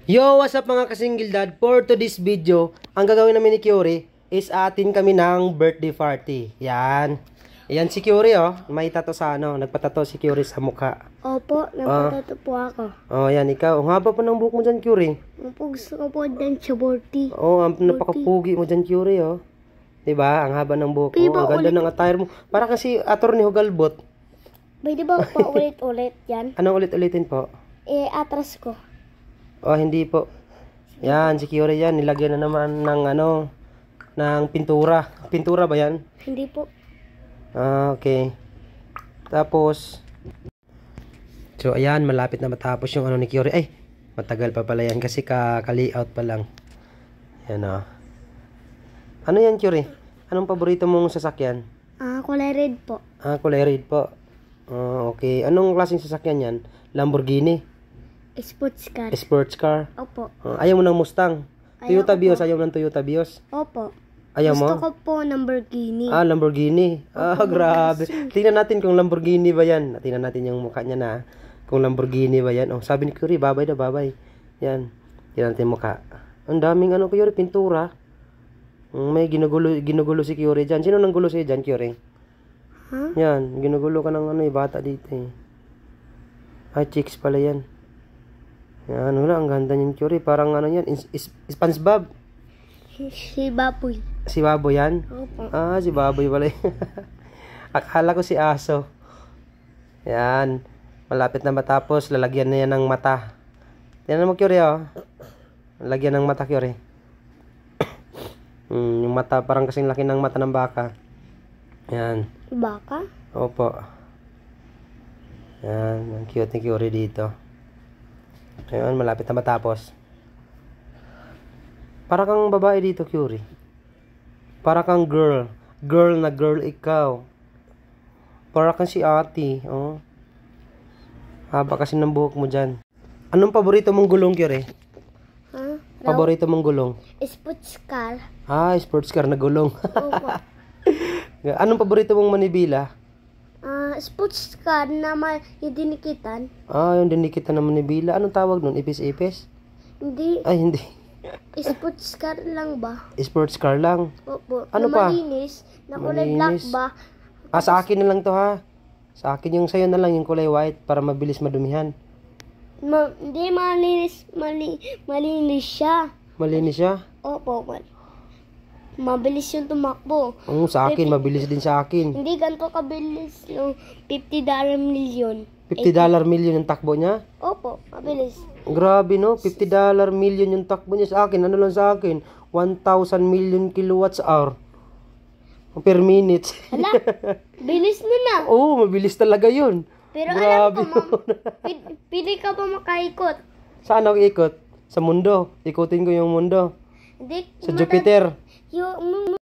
Yo, what's up mga kasingil dad? For today's video, ang gagawin namin ni Curie is atin kami ng birthday party. Yan. Yan si Curie oh. May tato sa ano. Nagpatato si Curie sa mukha. Opo, nagpatato po ako. Oh, yan ikaw. Ang haba pa ng buhok mo dyan, Curie. Gusto ko po dyan sa borty. Oh, ang napakapugi mo dyan, Curie oh. Diba? Ang haba ng buhok mo. Ang ganda ng attire mo. Para kasi attorney Hugalbot. Pwede ba pa ulit-ulit yan? Anong ulit-ulitin po? Atras ko. Oh, hindi po. Yan, si Curie yan. Nilagyan na naman ng ano, ng pintura. Pintura ba yan? Hindi po. Ah, okay. Tapos, so ayan, malapit na matapos yung ano ni Curie. Ay, matagal pa pala yan kasi ka-layout pa lang. Yan o. Ano yan, Curie? Anong paborito mong sasakyan? Kulay red po. Kulay red po. Okay. Anong klaseng sasakyan yan? Lamborghini? Sports car. Sports car? Opo. Ayaw mo ng Mustang? Toyota Vios? Ayaw mo ng Toyota Vios? Opo. Ayaw mo? Gusto ko po Lamborghini. Lamborghini. Grabe. Tingnan natin kung Lamborghini ba yan. Tingnan natin yung mukha niya na. Kung Lamborghini ba yan. Oh, sabi ni Curie, babay na babay. Yan. Tingnan natin yung mukha. Ang daming ano, Curie, pintura. May ginugulo si Curie dyan. Sino nang gulo sa'yo dyan, Curie? Huh? Yan. Ginugulo ka ng ano, bata dito eh. Ay, chicks pala yan. Yan, wala. Ang ganda niyan, Curie. Parang ano yan. SpongeBob. Si Baboy. Si Baboy yan? Opo. Si Baboy pala. Akala ko si Aso. Yan. Malapit na matapos. Lalagyan na yan ng mata. Tignan mo, Curie, oh. Lalagyan ng mata, Curie. Yung mata, parang kasing laki ng mata ng baka. Yan. Baka? Opo. Yan. Ang cute ni Curie dito. Ayan, malapit na matapos. Para kang babae dito, Curie. Para kang girl. Girl na girl ikaw. Para kang si ate. Oh. Haba kasi ng buhok mo dyan. Anong paborito mong gulong, Curie? Paborito mong gulong? Sports car. Sports car na gulong. Opo. Anong paborito mong manibila? Sports car na may dinikitan. Yung dinikitan na manibila. Anong tawag nun? Ipis-ipis? Hindi. Ay, hindi. Sports car lang ba? Sports car lang. Opo. Ano na pa? Malinis. Na kulay black ba? Sa akin na lang to ha. Sa akin yung sayo na lang yung kulay white para mabilis madumihan. Hindi malinis. Malinis siya. Malinis siya? Opo. Mabilis yung tumakbo. Sa akin, mabilis din sa akin. Hindi ganito kabilis yung $50 million. $50 million yung takbo niya? Opo, mabilis. Grabe no, $50 million yung takbo niya. Sa akin, ano lang sa akin? 1,000 million kilowatts hour per minute. Hala, bilis na. Oo, mabilis talaga yun. Pero grabe alam ko, pili ka pa makaikot. Saan ako ikot? Sa mundo. Ikutin ko yung mundo. Hindi. Sa Jupiter. Yung